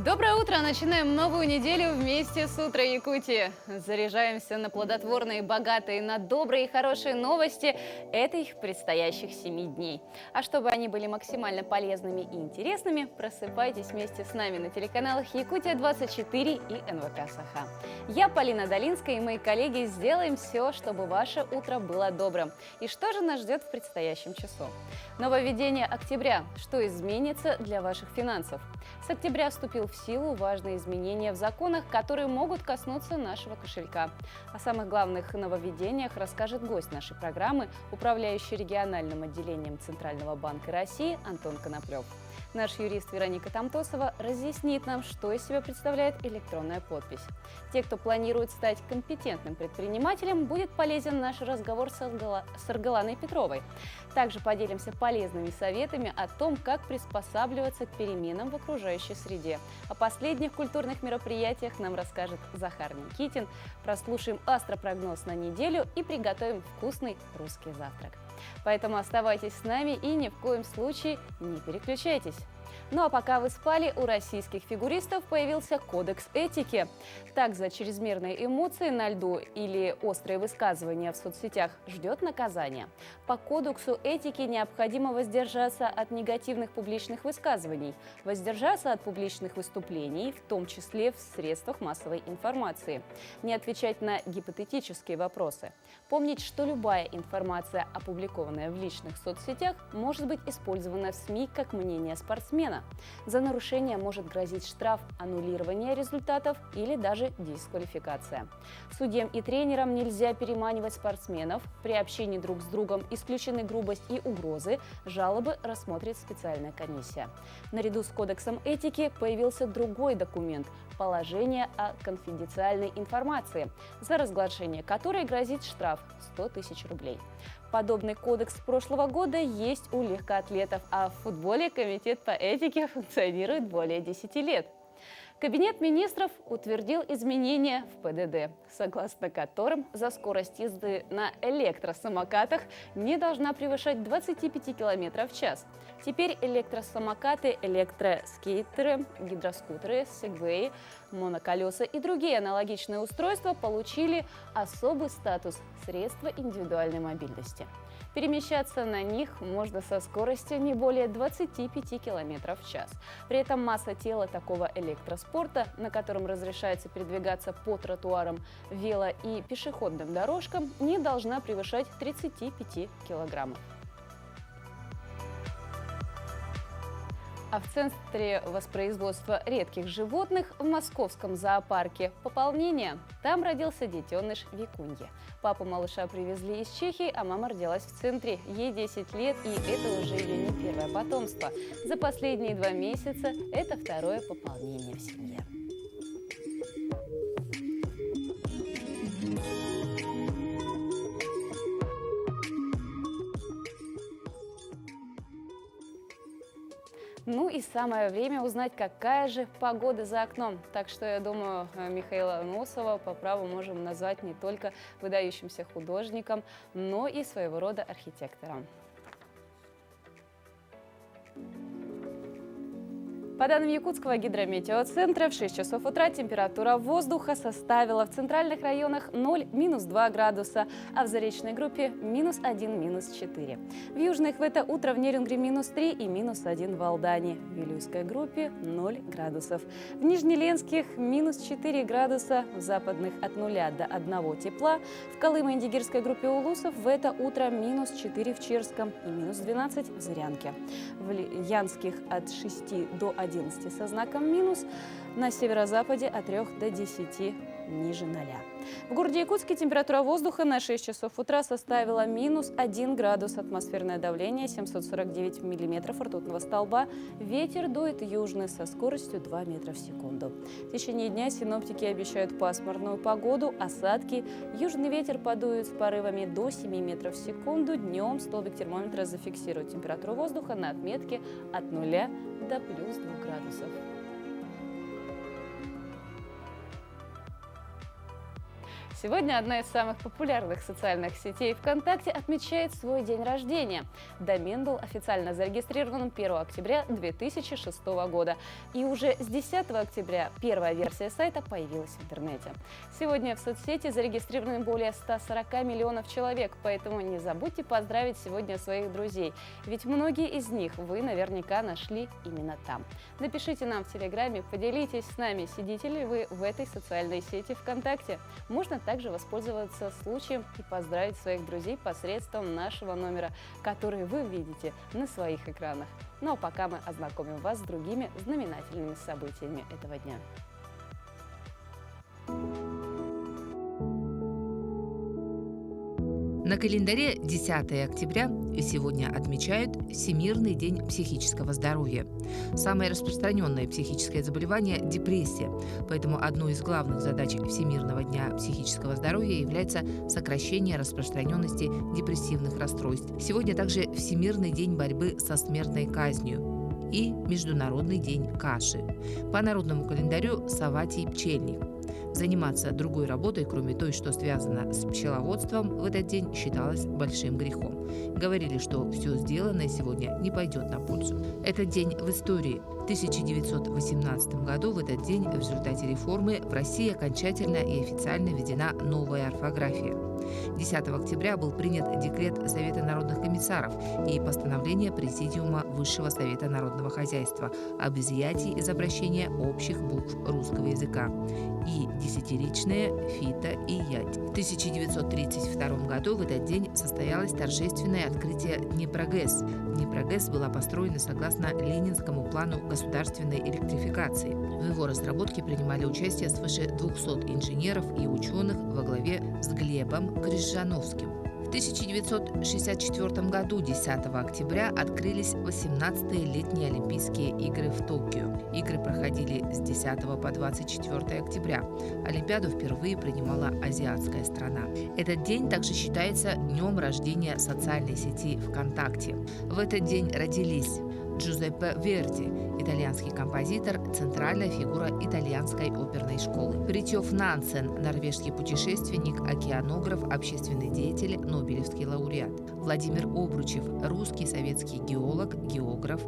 Доброе утро! Начинаем новую неделю вместе с «Утро Якутии». Заряжаемся на плодотворные, богатые, на добрые и хорошие новости этих предстоящих 7 дней. А чтобы они были максимально полезными и интересными, просыпайтесь вместе с нами на телеканалах «Якутия-24» и НВК «Саха». Я Полина Долинская и мои коллеги сделаем все, чтобы ваше утро было добрым. И что же нас ждет в предстоящем часу? Нововведение октября. Что изменится для ваших финансов? С октября вступил в силу важные изменения в законах, которые могут коснуться нашего кошелька. О самых главных нововведениях расскажет гость нашей программы, управляющий региональным отделением Центрального банка России Антон Коноплев. Наш юрист Вероника Тамтосова разъяснит нам, что из себя представляет электронная подпись. Те, кто планирует стать компетентным предпринимателем, будет полезен наш разговор с Аргаланой Петровой. Также поделимся полезными советами о том, как приспосабливаться к переменам в окружающей среде. О последних культурных мероприятиях нам расскажет Захар Никитин. Прослушаем астропрогноз на неделю и приготовим вкусный русский завтрак. Поэтому оставайтесь с нами и ни в коем случае не переключайтесь. Ну а пока вы спали, у российских фигуристов появился кодекс этики. Так, за чрезмерные эмоции на льду или острые высказывания в соцсетях ждет наказание. По кодексу этики необходимо воздержаться от негативных публичных высказываний, воздержаться от публичных выступлений, в том числе в средствах массовой информации, не отвечать на гипотетические вопросы, помнить, что любая информация, опубликованная в личных соцсетях, может быть использована в СМИ как мнение спортсмена. За нарушение может грозить штраф, аннулирование результатов или даже дисквалификация. Судьям и тренерам нельзя переманивать спортсменов. При общении друг с другом исключены грубость и угрозы. Жалобы рассмотрит специальная комиссия. Наряду с кодексом этики появился другой документ – положение о конфиденциальной информации, за разглашение которой грозит штраф 100 тысяч рублей. Подобный кодекс прошлого года есть у легкоатлетов, а в футболе комитет по этике функционирует более 10 лет. Кабинет министров утвердил изменения в ПДД, согласно которым за скорость езды на электросамокатах не должна превышать 25 км в час. Теперь электросамокаты, электроскейтеры, гидроскутеры, сегвеи, моноколеса и другие аналогичные устройства получили особый статус – средства индивидуальной мобильности. Перемещаться на них можно со скоростью не более 25 км в час. При этом масса тела такого электроспорта, на котором разрешается передвигаться по тротуарам, вело- и пешеходным дорожкам, не должна превышать 35 килограммов. А в Центре воспроизводства редких животных в московском зоопарке пополнение. Там родился детеныш Викунья. Папу малыша привезли из Чехии, а мама родилась в центре. Ей 10 лет, и это уже ее не первое потомство. За последние 2 месяца это второе пополнение в семье. Ну и самое время узнать, какая же погода за окном. Так что, я думаю, Михаила Носова по праву можем назвать не только выдающимся художником, но и своего рода архитектором. По данным Якутского гидрометеоцентра, в 6 часов утра температура воздуха составила в центральных районах 0 – -2 градуса, а в заречной группе -1 – -4. В южных в это утро в Нерюнгри -3 и -1 в Алдане. В Вилюйской группе 0 градусов. В Нижнеленских -4 градуса, в западных от 0 до 1 тепла. В Колымо-Индигирской группе улусов в это утро -4 в Черском и -12 в Зырянке. В Янских от 6 до 11 со знаком минус, на северо-западе от 3 до 10 ниже 0. В городе Якутске температура воздуха на 6 часов утра составила -1 градус, атмосферное давление 749 миллиметров ртутного столба, ветер дует южный со скоростью 2 метра в секунду. В течение дня синоптики обещают пасмурную погоду, осадки, южный ветер подует с порывами до 7 метров в секунду, днем столбик термометра зафиксирует температуру воздуха на отметке от 0 до +2 градусов. Сегодня одна из самых популярных социальных сетей ВКонтакте отмечает свой день рождения. Домен был официально зарегистрирован 1 октября 2006 года. И уже с 10 октября первая версия сайта появилась в интернете. Сегодня в соцсети зарегистрированы более 140 миллионов человек, поэтому не забудьте поздравить сегодня своих друзей. Ведь многие из них вы наверняка нашли именно там. Напишите нам в Телеграме, поделитесь с нами, сидите ли вы в этой социальной сети ВКонтакте. Можно также воспользоваться случаем и поздравить своих друзей посредством нашего номера, который вы видите на своих экранах. Ну а пока мы ознакомим вас с другими знаменательными событиями этого дня. На календаре 10 октября и сегодня отмечают Всемирный день психического здоровья. Самое распространенное психическое заболевание – депрессия, поэтому одной из главных задач Всемирного дня психического здоровья является сокращение распространенности депрессивных расстройств. Сегодня также Всемирный день борьбы со смертной казнью и Международный день каши. По народному календарю Савватий пчельник. Заниматься другой работой, кроме той, что связано с пчеловодством, в этот день считалось большим грехом. Говорили, что все сделанное сегодня не пойдет на пользу. Этот день в истории. В 1918 году в этот день в результате реформы в России окончательно и официально введена новая орфография. 10 октября был принят декрет Совета народных комиссаров и постановление Президиума Высшего совета народного хозяйства об изъятии из обращения общих букв русского языка и десятиричное фито и ять. В 1932 году в этот день состоялось торжественное открытие Днепрогэс. Днепрогэс была построена согласно Ленинскому плану государственной электрификации. В его разработке принимали участие свыше 200 инженеров и ученых во главе с Глебом Крижановским. В 1964 году, 10 октября, открылись 18-е летние Олимпийские игры в Токио. Игры проходили с 10 по 24 октября. Олимпиаду впервые принимала азиатская страна. Этот день также считается днем рождения социальной сети ВКонтакте. В этот день родились Джузеппе Верди, итальянский композитор, центральная фигура итальянской оперной школы. Фритьёф Нансен, норвежский путешественник, океанограф, общественный деятель, нобелевский лауреат. Владимир Обручев, русский советский геолог, географ,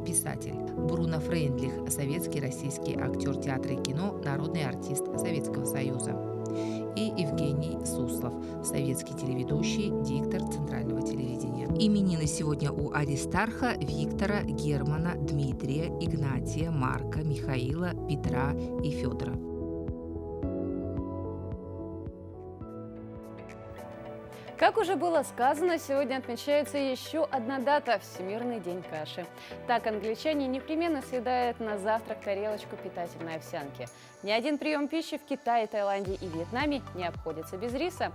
писатель. Бруно Фрейндлих, советский российский актер театра и кино, народный артист Советского Союза. И Евгений Суслов, советский телеведущий, диктор Центрального телевидения. Именины сегодня у Аристарха, Виктора, Германа, Дмитрия, Игнатия, Марка, Михаила, Петра и Федора. Как уже было сказано, сегодня отмечается еще одна дата – Всемирный день каши. Так англичане непременно съедают на завтрак тарелочку питательной овсянки. Ни один прием пищи в Китае, Таиланде и Вьетнаме не обходится без риса.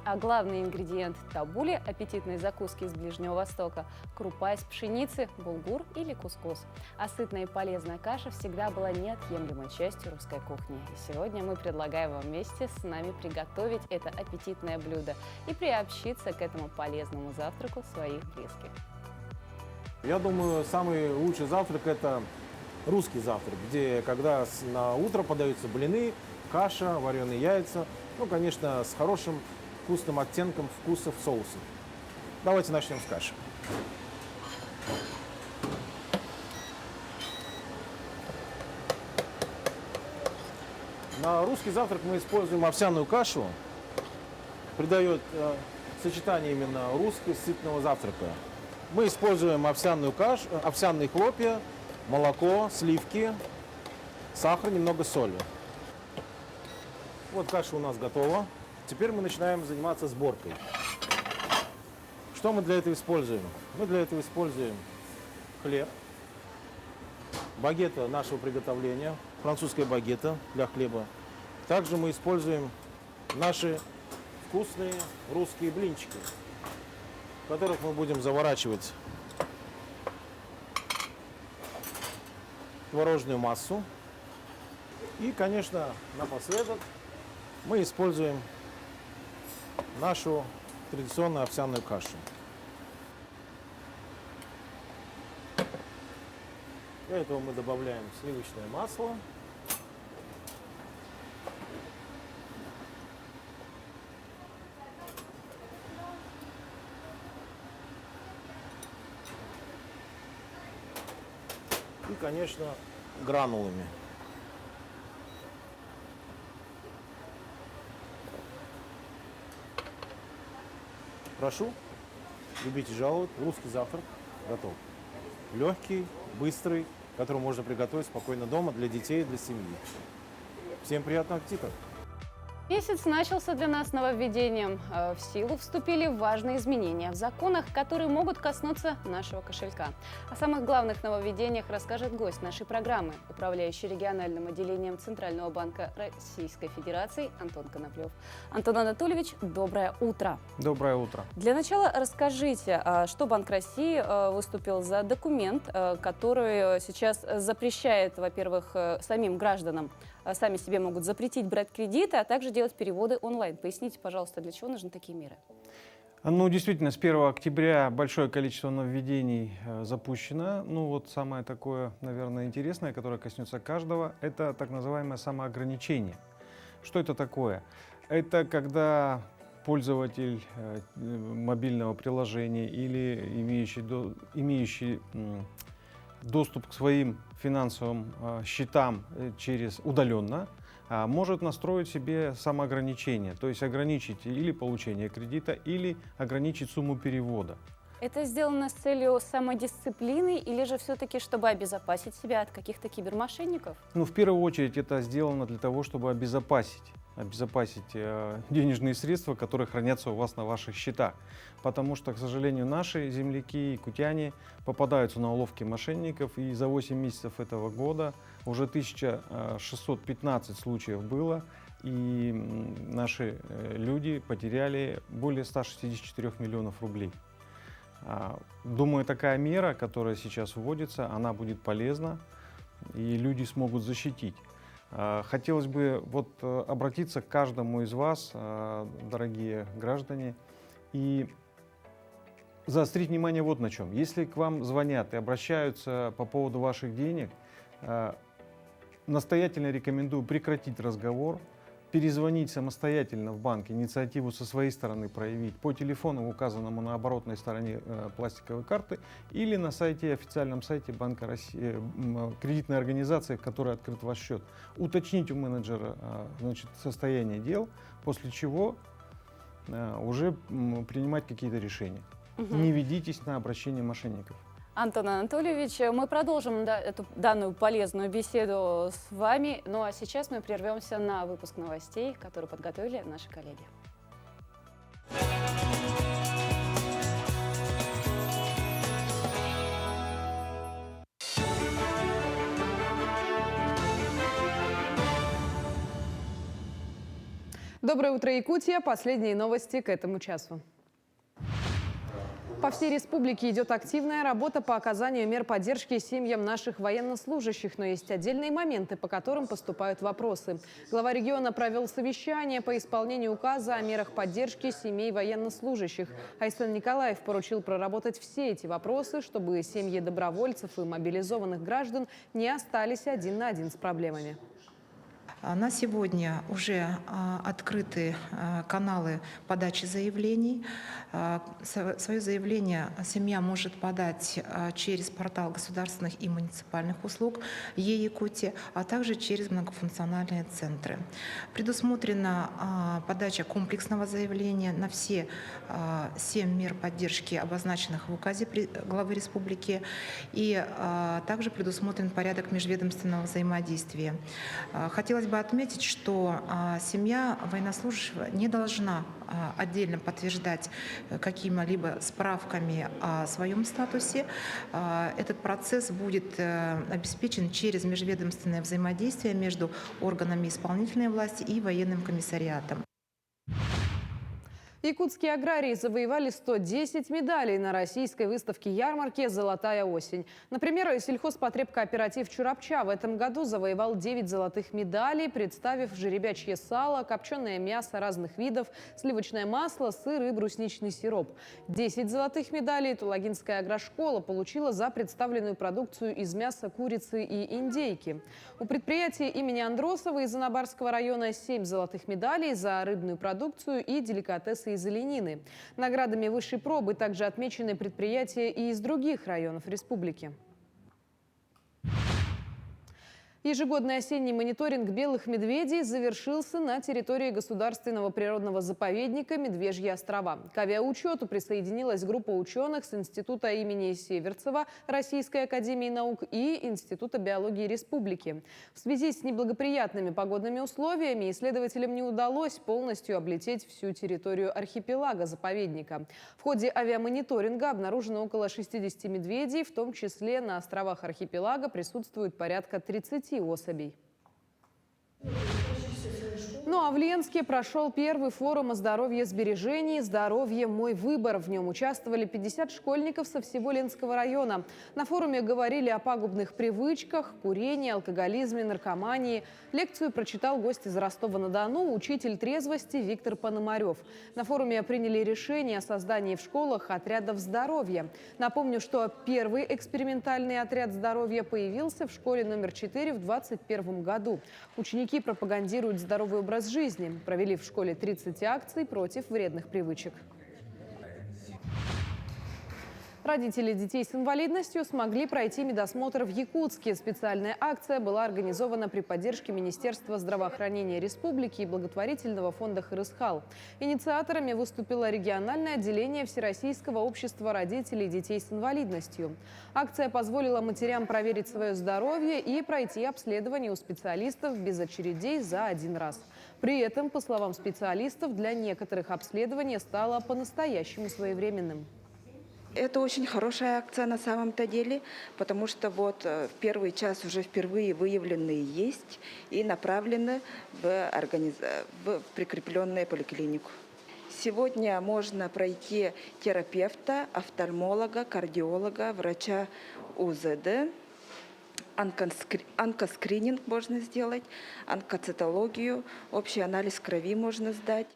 А главный ингредиент табули – аппетитной закуски из Ближнего Востока – крупа из пшеницы, булгур или кускус. А сытная и полезная каша всегда была неотъемлемой частью русской кухни. И сегодня мы предлагаем вам вместе с нами приготовить это аппетитное блюдо и приобщиться к этому полезному завтраку своих близких. Я думаю, самый лучший завтрак – это русский завтрак, где когда на утро подаются блины, каша, вареные яйца, ну, конечно, с хорошим вкусным оттенком вкусов соуса. Давайте начнем с каши. На русский завтрак мы используем овсяную кашу. Придает сочетание именно русского сытного завтрака. Мы используем овсяную кашу, овсяные хлопья, молоко, сливки, сахар, немного соли. Вот каша у нас готова. Теперь мы начинаем заниматься сборкой. Что мы для этого используем? Мы для этого используем хлеб, багета нашего приготовления, французская багета для хлеба. Также мы используем наши вкусные русские блинчики, в которых мы будем заворачивать творожную массу. И, конечно, напоследок мы используем нашу традиционную овсяную кашу. Для этого мы добавляем сливочное масло. и, конечно, гранулами. Прошу, любите жаловать, русский завтрак готов. Легкий, быстрый, который можно приготовить спокойно дома для детей и для семьи. Всем приятного аппетита! Месяц начался для нас нововведением. В силу вступили важные изменения в законах, которые могут коснуться нашего кошелька. О самых главных нововведениях расскажет гость нашей программы, управляющий региональным отделением Центрального банка Российской Федерации Антон Коноплев. Антон Анатольевич, доброе утро. Доброе утро. Для начала расскажите, что Банк России выступил за документ, который сейчас запрещает, во-первых, самим гражданам сами себе могут запретить брать кредиты, а также делать переводы онлайн. Поясните, пожалуйста, для чего нужны такие меры? Ну, действительно, с 1 октября большое количество нововведений запущено. Ну, вот самое такое, наверное, интересное, которое коснется каждого, это так называемое самоограничение. Что это такое? Это когда пользователь мобильного приложения или имеющий доступ к своим финансовым счетам удаленно, может настроить себе самоограничение, то есть ограничить или получение кредита, или ограничить сумму перевода. Это сделано с целью самодисциплины или же все-таки, чтобы обезопасить себя от каких-то кибермошенников? Ну, в первую очередь это сделано для того, чтобы обезопасить денежные средства, которые хранятся у вас на ваших счетах. Потому что, к сожалению, наши земляки, якутяне попадаются на уловки мошенников, и за 8 месяцев этого года уже 1615 случаев было, и наши люди потеряли более 164 миллионов рублей. Думаю, такая мера, которая сейчас вводится, она будет полезна, и люди смогут защитить. Хотелось бы обратиться к каждому из вас, дорогие граждане, и заострить внимание вот на чем. Если к вам звонят и обращаются по поводу ваших денег, настоятельно рекомендую прекратить разговор, перезвонить самостоятельно в банк, инициативу со своей стороны проявить по телефону, указанному на оборотной стороне пластиковой карты, или на официальном сайте Банка России, кредитной организации, в которой открыт ваш счет. Уточнить у менеджера состояние дел, после чего уже принимать какие-то решения. Не ведитесь на обращение мошенников. Антон Анатольевич, мы продолжим эту данную полезную беседу с вами. Ну а сейчас мы прервемся на выпуск новостей, которые подготовили наши коллеги. Доброе утро, Якутия. Последние новости к этому часу. По всей республике идет активная работа по оказанию мер поддержки семьям наших военнослужащих, но есть отдельные моменты, по которым поступают вопросы. Глава региона провел совещание по исполнению указа о мерах поддержки семей военнослужащих. Айсен Николаев поручил проработать все эти вопросы, чтобы семьи добровольцев и мобилизованных граждан не остались один на один с проблемами. На сегодня уже открыты каналы подачи заявлений. Свое заявление семья может подать через портал государственных и муниципальных услуг Е-Якутия, а также через многофункциональные центры. Предусмотрена подача комплексного заявления на все 7 мер поддержки, обозначенных в указе главы республики, и также предусмотрен порядок межведомственного взаимодействия. Хотелось бы отметить, что семья военнослужащего не должна отдельно подтверждать какими-либо справками о своем статусе. Этот процесс будет обеспечен через межведомственное взаимодействие между органами исполнительной власти и военным комиссариатом. Якутские аграрии завоевали 110 медалей на российской выставке-ярмарке «Золотая осень». Например, сельхозпотребкооператив «Чурапча» в этом году завоевал 9 золотых медалей, представив жеребячье сало, копченое мясо разных видов, сливочное масло, сыр и брусничный сироп. 10 золотых медалей Тулагинская агрошкола получила за представленную продукцию из мяса курицы и индейки. У предприятия имени Андросова из Анабарского района 7 золотых медалей за рыбную продукцию и деликатесы из оленины. Наградами высшей пробы также отмечены предприятия и из других районов республики. Ежегодный осенний мониторинг белых медведей завершился на территории государственного природного заповедника Медвежьи острова. К авиаучету присоединилась группа ученых с Института имени Северцева Российской академии наук и Института биологии республики. В связи с неблагоприятными погодными условиями исследователям не удалось полностью облететь всю территорию архипелага заповедника. В ходе авиамониторинга обнаружено около 60 медведей, в том числе на островах архипелага присутствует порядка 30 особей. Ну а в Ленске прошел первый форум о здоровье сбережений «Здоровье. Мой выбор». В нем участвовали 50 школьников со всего Ленского района. На форуме говорили о пагубных привычках, курении, алкоголизме, наркомании. Лекцию прочитал гость из Ростова-на-Дону, учитель трезвости Виктор Пономарев. На форуме приняли решение о создании в школах отрядов здоровья. Напомню, что первый экспериментальный отряд здоровья появился в школе номер 4 в 2021 году. Ученики пропагандируют здоровый образ жизни. Провели в школе 30 акций против вредных привычек. Родители детей с инвалидностью смогли пройти медосмотр в Якутске. Специальная акция была организована при поддержке Министерства здравоохранения республики и благотворительного фонда «Хырысхал». Инициаторами выступило региональное отделение Всероссийского общества родителей детей с инвалидностью. Акция позволила матерям проверить свое здоровье и пройти обследование у специалистов без очередей за один раз. При этом, по словам специалистов, для некоторых обследование стало по-настоящему своевременным. Это очень хорошая акция на самом-то деле, потому что вот в первый час уже впервые выявленные есть и направлены в прикрепленную поликлинику. Сегодня можно пройти терапевта, офтальмолога, кардиолога, врача УЗД, онкоскрининг можно сделать, онкоцитологию, общий анализ крови можно сдать.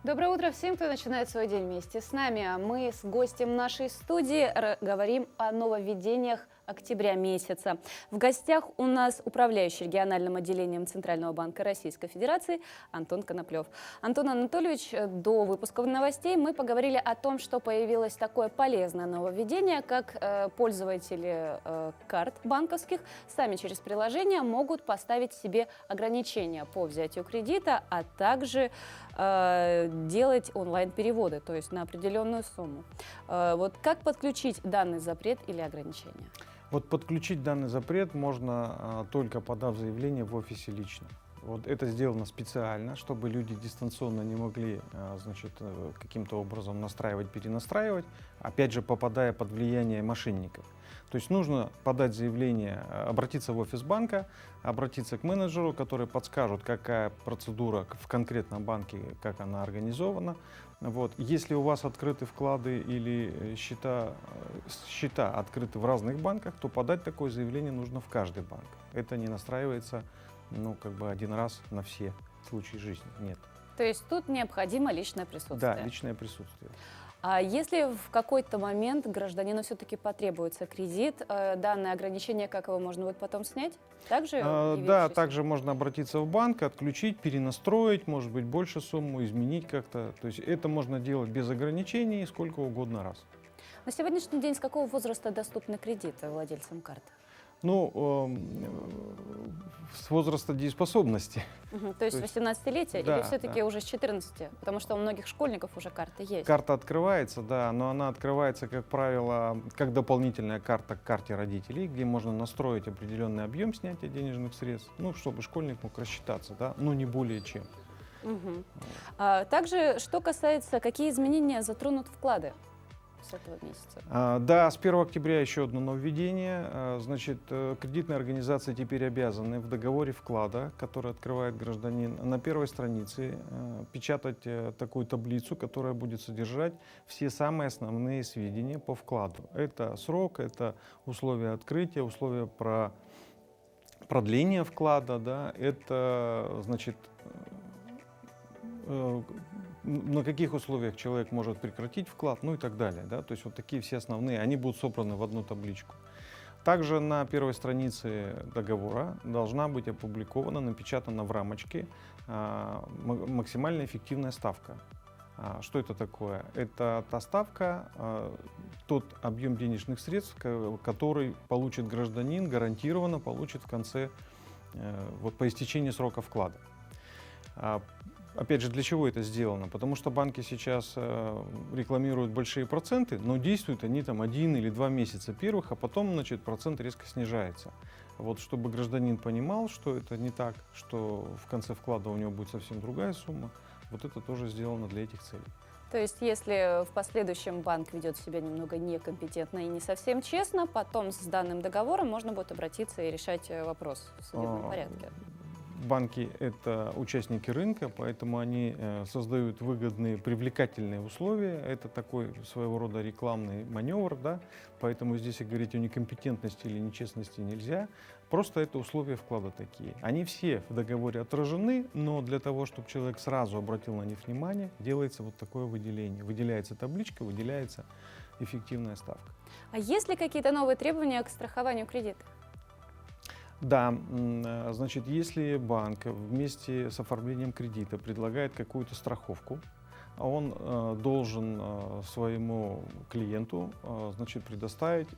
Доброе утро всем, кто начинает свой день вместе с нами. Мы с гостем нашей студии говорим о нововведениях октября месяца. В гостях у нас управляющий региональным отделением Центрального банка Российской Федерации Антон Коноплев. Антон Анатольевич, до выпуска новостей мы поговорили о том, что появилось такое полезное нововведение, как пользователи карт банковских сами через приложение могут поставить себе ограничения по взятию кредита, а также делать онлайн-переводы, то есть на определенную сумму. Вот как подключить данный запрет или ограничение? Вот подключить данный запрет можно только подав заявление в офисе лично. Вот это сделано специально, чтобы люди дистанционно не могли, значит, каким-то образом настраивать, перенастраивать, опять же попадая под влияние мошенников. То есть нужно подать заявление, обратиться в офис банка, обратиться к менеджеру, который подскажет, какая процедура в конкретном банке, как она организована. Вот. Если у вас открыты вклады или счета открыты в разных банках, то подать такое заявление нужно в каждый банк. Это не настраивается один раз на все случаи жизни. Нет. То есть тут необходимо личное присутствие? Да, личное присутствие. А если в какой-то момент гражданину все-таки потребуется кредит, данное ограничение, как его можно будет потом снять? Да, также можно обратиться в банк, отключить, перенастроить, может быть, больше сумму, изменить как-то. То есть это можно делать без ограничений, сколько угодно раз. На сегодняшний день с какого возраста доступны кредиты владельцам карт? С возраста дееспособности. То есть 18-летие да, или все-таки уже с 14? Потому что у многих школьников уже карты есть. Карта открывается, да, но она открывается, как правило, как дополнительная карта к карте родителей, где можно настроить определенный объем снятия денежных средств, чтобы школьник мог рассчитаться, да, но не более чем. Также, что касается, какие изменения затронут вклады с этого месяца? Да, с 1 октября еще одно нововведение. Значит, кредитные организации теперь обязаны в договоре вклада, который открывает гражданин, на первой странице печатать такую таблицу, которая будет содержать все самые основные сведения по вкладу. Это срок, это условия открытия, условия продления вклада, да, это, значит, на каких условиях человек может прекратить вклад, и так далее. Да? То есть вот такие все основные, они будут собраны в одну табличку. Также на первой странице договора должна быть опубликована, напечатана в рамочке максимально эффективная ставка. Что это такое? Это та ставка, тот объем денежных средств, который получит гражданин, гарантированно получит в конце, вот по истечении срока вклада. Опять же, для чего это сделано? Потому что банки сейчас рекламируют большие проценты, но действуют они там 1 или 2 месяца первых, а потом, значит, процент резко снижается. Вот чтобы гражданин понимал, что это не так, что в конце вклада у него будет совсем другая сумма, вот это тоже сделано для этих целей. То есть, если в последующем банк ведет себя немного некомпетентно и не совсем честно, потом с данным договором можно будет обратиться и решать вопрос в судебном порядке. Банки — это участники рынка, поэтому они создают выгодные, привлекательные условия. Это такой своего рода рекламный маневр, да? Поэтому здесь и говорить о некомпетентности или нечестности нельзя. Просто это условия вклада такие. Они все в договоре отражены, но для того, чтобы человек сразу обратил на них внимание, делается вот такое выделение. Выделяется табличка, выделяется эффективная ставка. А есть ли какие-то новые требования к страхованию кредита? Да, значит, если банк вместе с оформлением кредита предлагает какую-то страховку, он должен своему клиенту, значит, предоставить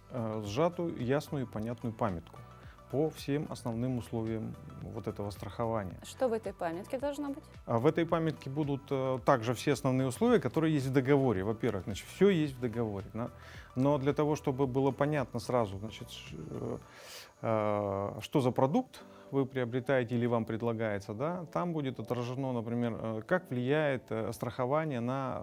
сжатую, ясную и понятную памятку по всем основным условиям вот этого страхования. Что в этой памятке должно быть? В этой памятке будут также все основные условия, которые есть в договоре. Во-первых, значит, все есть в договоре. Но для того, чтобы было понятно сразу, значит, что за продукт вы приобретаете или вам предлагается, да, там будет отражено, например, как влияет страхование на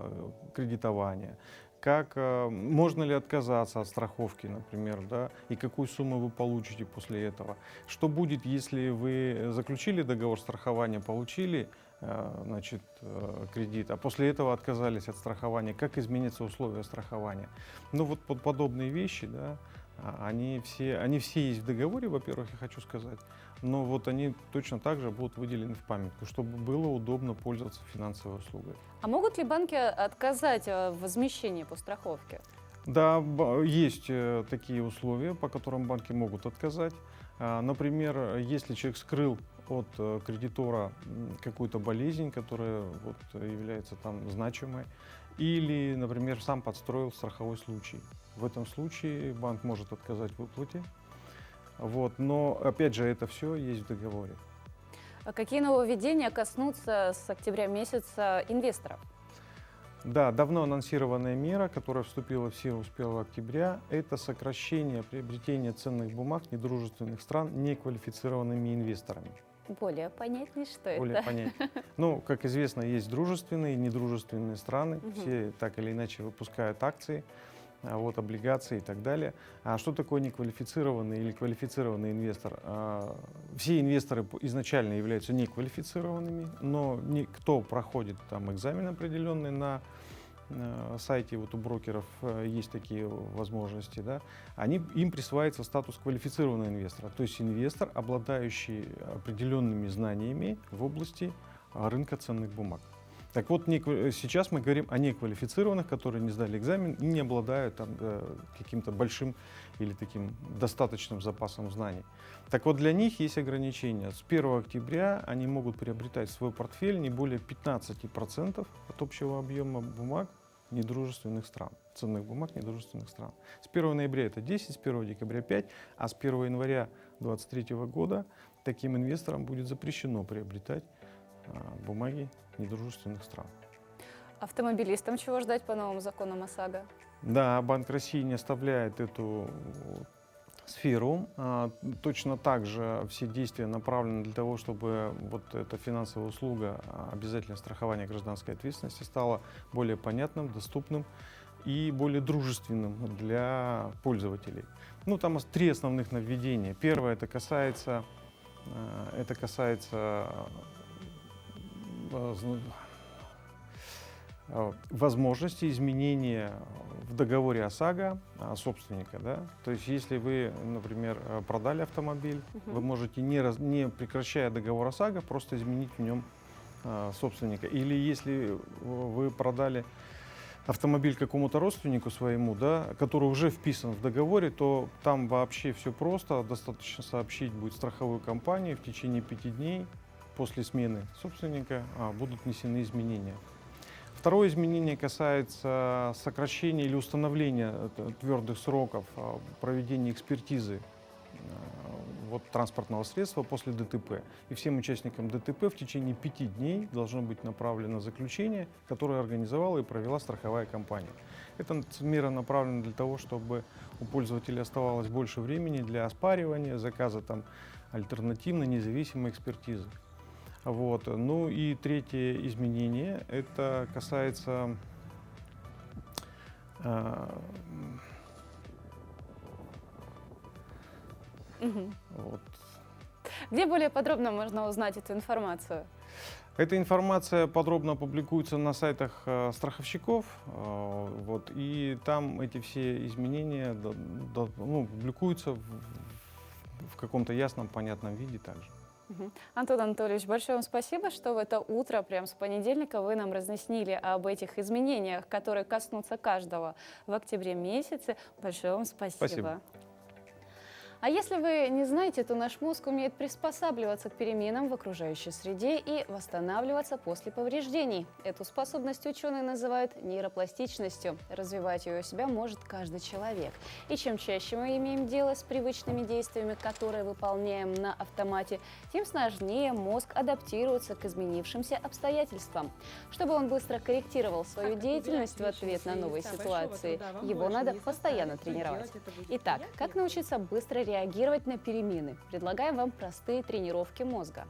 кредитование, как можно ли отказаться от страховки, например, да, и какую сумму вы получите после этого. Что будет, если вы заключили договор страхования, получили, значит, кредит, а после этого отказались от страхования, как изменятся условия страхования. Ну вот подобные вещи, да, они все есть в договоре, во-первых, я хочу сказать, но вот они точно так же будут выделены в памятку, чтобы было удобно пользоваться финансовой услугой. А могут ли банки отказать в возмещении по страховке? Да, есть такие условия, по которым банки могут отказать. Например, если человек скрыл от кредитора какую-то болезнь, которая вот является там значимой, или, например, сам подстроил страховой случай. В этом случае банк может отказать в выплате. Вот, но, опять же, это все есть в договоре. А какие нововведения коснутся с октября месяца инвесторов? Да, давно анонсированная мера, которая вступила в силу с 1 октября, это сокращение приобретения ценных бумаг недружественных стран неквалифицированными инвесторами. Более понятнее, что Более это? понятнее. Ну, как известно, есть дружественные и недружественные страны. Все так или иначе выпускают акции, вот, облигации и так далее. А что такое неквалифицированный или квалифицированный инвестор? Все инвесторы изначально являются неквалифицированными, но кто проходит там экзамен определенный на сайте, вот у брокеров есть такие возможности, да, им присваивается статус квалифицированного инвестора, то есть инвестор, обладающий определенными знаниями в области рынка ценных бумаг. Так вот, сейчас мы говорим о неквалифицированных, которые не сдали экзамен и не обладают там, каким-то большим или таким достаточным запасом знаний. Так вот, для них есть ограничения. С 1 октября они могут приобретать в свой портфель не более 15% от общего объема бумаг недружественных стран, ценных бумаг недружественных стран. С 1 ноября это 10, с 1 декабря 5, а с 1 января 2023 года таким инвесторам будет запрещено приобретать бумаги недружественных стран. Автомобилистам чего ждать по новым законам ОСАГО? Да, Банк России не оставляет эту сферу. Точно так же все действия направлены для того, чтобы вот эта финансовая услуга, обязательное страхование гражданской ответственности, стала более понятным, доступным и более дружественным для пользователей. Ну, там 3 основных нововведения. Первое, это касается возможности изменения в договоре ОСАГО собственника. Да? То есть если вы, например, продали автомобиль, вы можете, не прекращая договор ОСАГО, просто изменить в нем собственника. Или если вы продали автомобиль какому-то родственнику своему, да, который уже вписан в договоре, то там вообще все просто. Достаточно сообщить будет страховую компанию, в течение 5 дней после смены собственника будут внесены изменения. Второе изменение касается сокращения или установления твердых сроков проведения экспертизы вот, транспортного средства после ДТП. И всем участникам ДТП в течение 5 дней должно быть направлено заключение, которое организовала и провела страховая компания. Эта мера направлена для того, чтобы у пользователя оставалось больше времени для оспаривания, заказа там, альтернативной независимой экспертизы. Вот. Ну и третье изменение, это касается вот. Где более подробно можно узнать эту информацию? Эта информация подробно публикуется на сайтах страховщиков, вот, и там эти все изменения публикуются в каком-то ясном, понятном виде также. Антон Анатольевич, большое вам спасибо, что в это утро, прям с понедельника, вы нам разъяснили об этих изменениях, которые коснутся каждого в октябре месяце. Большое вам спасибо. А если вы не знаете, то наш мозг умеет приспосабливаться к переменам в окружающей среде и восстанавливаться после повреждений. Эту способность ученые называют нейропластичностью. Развивать ее у себя может каждый человек. И чем чаще мы имеем дело с привычными действиями, которые выполняем на автомате, тем сложнее мозг адаптируется к изменившимся обстоятельствам. Чтобы он быстро корректировал свою деятельность в ответ на новые ситуации, его надо постоянно тренировать. Итак, как научиться быстро реагировать на перемены? Предлагаем вам простые тренировки мозга.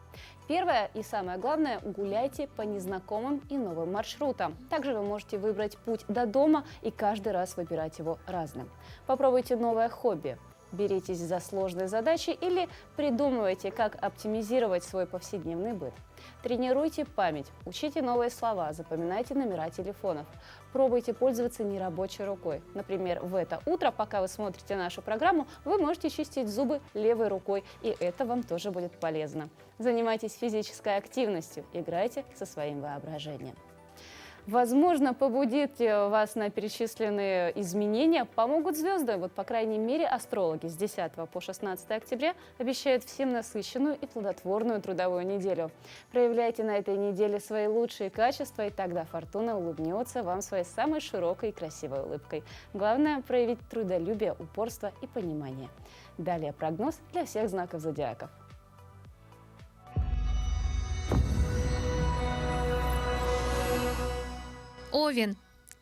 Первое и самое главное – гуляйте по незнакомым и новым маршрутам. Также вы можете выбрать путь до дома и каждый раз выбирать его разным. Попробуйте новое хобби. Беритесь за сложные задачи или придумывайте, как оптимизировать свой повседневный быт. Тренируйте память, учите новые слова, запоминайте номера телефонов. Пробуйте пользоваться нерабочей рукой. Например, в это утро, пока вы смотрите нашу программу, вы можете чистить зубы левой рукой, и это вам тоже будет полезно. Занимайтесь физической активностью, играйте со своим воображением. Возможно, побудит вас на перечисленные изменения помогут звезды. Вот, по крайней мере, астрологи с 10 по 16 октября обещают всем насыщенную и плодотворную трудовую неделю. Проявляйте на этой неделе свои лучшие качества, и тогда фортуна улыбнется вам своей самой широкой и красивой улыбкой. Главное – проявить трудолюбие, упорство и понимание. Далее прогноз для всех знаков зодиака. Овен.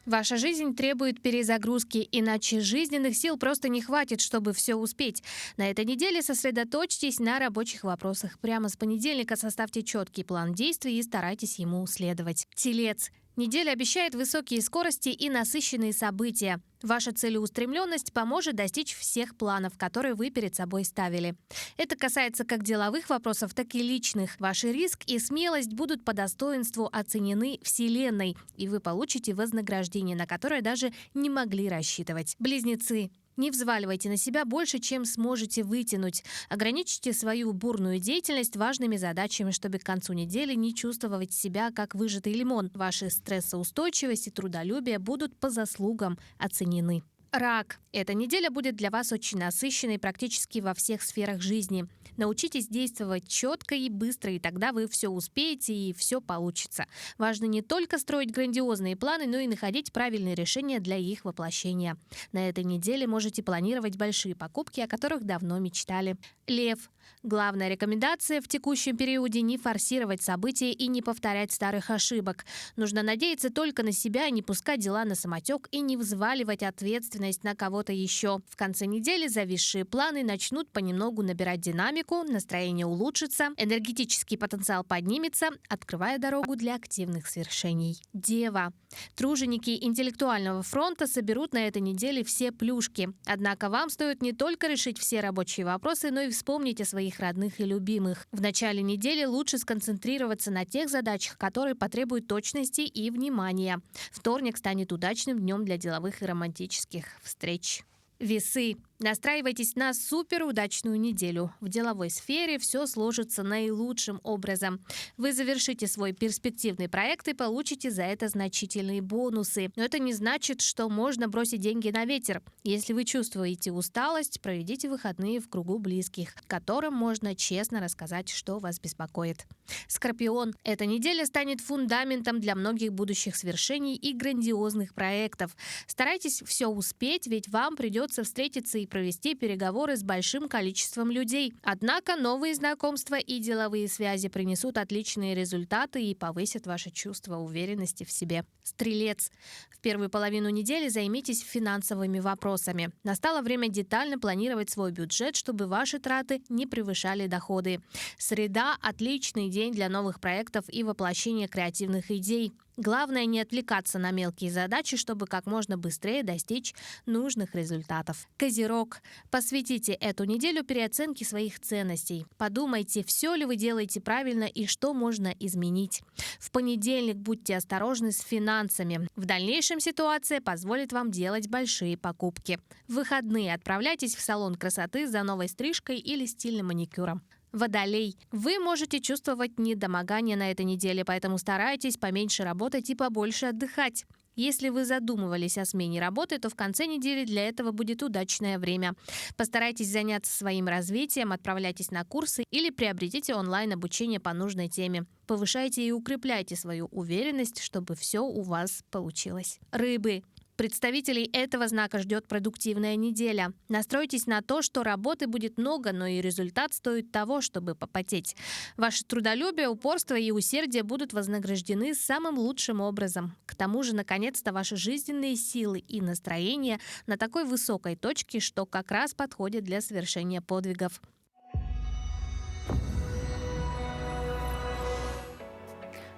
Ваша жизнь требует перезагрузки, иначе жизненных сил просто не хватит, чтобы все успеть. На этой неделе сосредоточьтесь на рабочих вопросах. Прямо с понедельника составьте четкий план действий и старайтесь ему следовать. Телец. Неделя обещает высокие скорости и насыщенные события. Ваша целеустремленность поможет достичь всех планов, которые вы перед собой ставили. Это касается как деловых вопросов, так и личных. Ваш риск и смелость будут по достоинству оценены Вселенной, и вы получите вознаграждение, на которое даже не могли рассчитывать. Близнецы. Не взваливайте на себя больше, чем сможете вытянуть. Ограничьте свою бурную деятельность важными задачами, чтобы к концу недели не чувствовать себя как выжатый лимон. Ваши стрессоустойчивость и трудолюбие будут по заслугам оценены. Рак. Эта неделя будет для вас очень насыщенной практически во всех сферах жизни. Научитесь действовать четко и быстро, и тогда вы все успеете и все получится. Важно не только строить грандиозные планы, но и находить правильные решения для их воплощения. На этой неделе можете планировать большие покупки, о которых давно мечтали. Лев. Главная рекомендация в текущем периоде – не форсировать события и не повторять старых ошибок. Нужно надеяться только на себя, не пускать дела на самотек и не взваливать ответственность на кого-то еще. В конце недели зависшие планы начнут понемногу набирать динамику, настроение улучшится, энергетический потенциал поднимется, открывая дорогу для активных свершений. Дева. Труженики интеллектуального фронта соберут на этой неделе все плюшки. Однако вам стоит не только решить все рабочие вопросы, но и вспомнить о своих родных и любимых. В начале недели лучше сконцентрироваться на тех задачах, которые потребуют точности и внимания. Вторник станет удачным днем для деловых и романтических встреч. Весы. Настраивайтесь на суперудачную неделю. В деловой сфере все сложится наилучшим образом. Вы завершите свой перспективный проект и получите за это значительные бонусы. Но это не значит, что можно бросить деньги на ветер. Если вы чувствуете усталость, проведите выходные в кругу близких, которым можно честно рассказать, что вас беспокоит. Скорпион. Эта неделя станет фундаментом для многих будущих свершений и грандиозных проектов. Старайтесь все успеть, ведь вам придется встретиться и провести переговоры с большим количеством людей. Однако новые знакомства и деловые связи принесут отличные результаты и повысят ваше чувство уверенности в себе. Стрелец. В первую половину недели займитесь финансовыми вопросами. Настало время детально планировать свой бюджет, чтобы ваши траты не превышали доходы. Среда – отличный день для новых проектов и воплощения креативных идей. Главное не отвлекаться на мелкие задачи, чтобы как можно быстрее достичь нужных результатов. Козерог. Посвятите эту неделю переоценке своих ценностей. Подумайте, все ли вы делаете правильно и что можно изменить. В понедельник будьте осторожны с финансами. В дальнейшем ситуация позволит вам делать большие покупки. В выходные отправляйтесь в салон красоты за новой стрижкой или стильным маникюром. Водолей. Вы можете чувствовать недомогание на этой неделе, поэтому старайтесь поменьше работать и побольше отдыхать. Если вы задумывались о смене работы, то в конце недели для этого будет удачное время. Постарайтесь заняться своим развитием, отправляйтесь на курсы или приобретите онлайн-обучение по нужной теме. Повышайте и укрепляйте свою уверенность, чтобы все у вас получилось. Рыбы. Представителей этого знака ждет продуктивная неделя. Настройтесь на то, что работы будет много, но и результат стоит того, чтобы попотеть. Ваше трудолюбие, упорство и усердие будут вознаграждены самым лучшим образом. К тому же, наконец-то, ваши жизненные силы и настроение на такой высокой точке, что как раз подходит для совершения подвигов.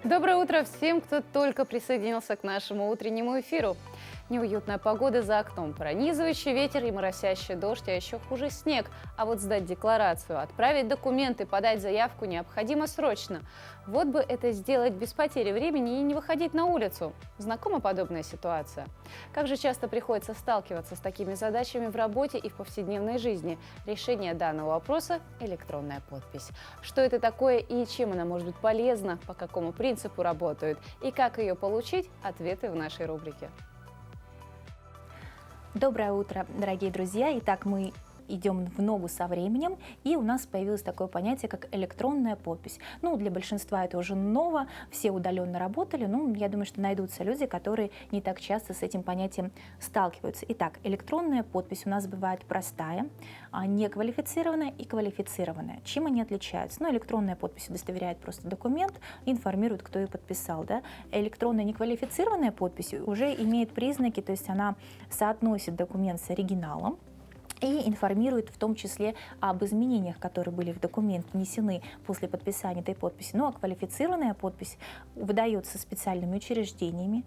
Доброе утро всем, кто только присоединился к нашему утреннему эфиру. Неуютная погода за окном, пронизывающий ветер и моросящий дождь, а еще хуже снег. А вот сдать декларацию, отправить документы, подать заявку необходимо срочно. Вот бы это сделать без потери времени и не выходить на улицу. Знакома подобная ситуация? Как же часто приходится сталкиваться с такими задачами в работе и в повседневной жизни? Решение данного вопроса – электронная подпись. Что это такое и чем она может быть полезна, по какому принципу работает и как ее получить – ответы в нашей рубрике. Доброе утро, дорогие друзья! Итак, мы идем в ногу со временем, и у нас появилось такое понятие, как электронная подпись. Для большинства это уже ново, все удаленно работали, но я думаю, что найдутся люди, которые не так часто с этим понятием сталкиваются. Итак, электронная подпись у нас бывает простая, неквалифицированная и квалифицированная. Чем они отличаются? Электронная подпись удостоверяет просто документ, информирует, кто ее подписал. Да? Электронная неквалифицированная подпись уже имеет признаки, то есть она соотносит документ с оригиналом, и информирует в том числе об изменениях, которые были в документ внесены после подписания этой подписи. А квалифицированная подпись выдается специальными учреждениями,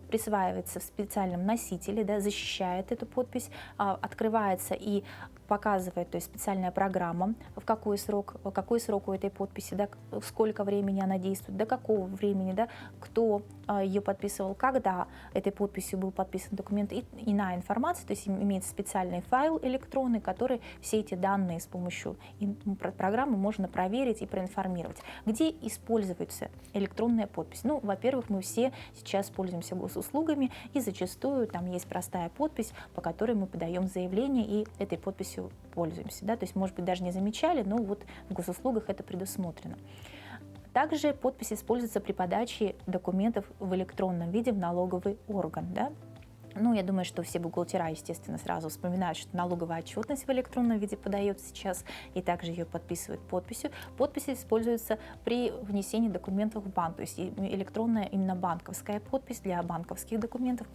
присваивается в специальном носителе, да, защищает эту подпись, открывается и показывает, то есть специальная программа, в какой срок у этой подписи, да, сколько времени она действует, до какого времени, да, кто ее подписывал, когда этой подписью был подписан документ, и иная информация, то есть имеется специальный файл электронный, который все эти данные с помощью программы можно проверить и проинформировать. Где используется электронная подпись? Во-первых, мы все сейчас пользуемся госуслугами, и зачастую там есть простая подпись, по которой мы подаем заявление и этой подписью пользуемся. Да? То есть, может быть, даже не замечали, но вот в госуслугах это предусмотрено. Также подпись используется при подаче документов в электронном виде в налоговый орган. Да? Я думаю, что все бухгалтера, естественно, сразу вспоминают, что налоговая отчетность в электронном виде подается сейчас, и также ее подписывают подписью. Подпись используется при внесении документов в банк, то есть электронная именно банковская подпись для банковских документов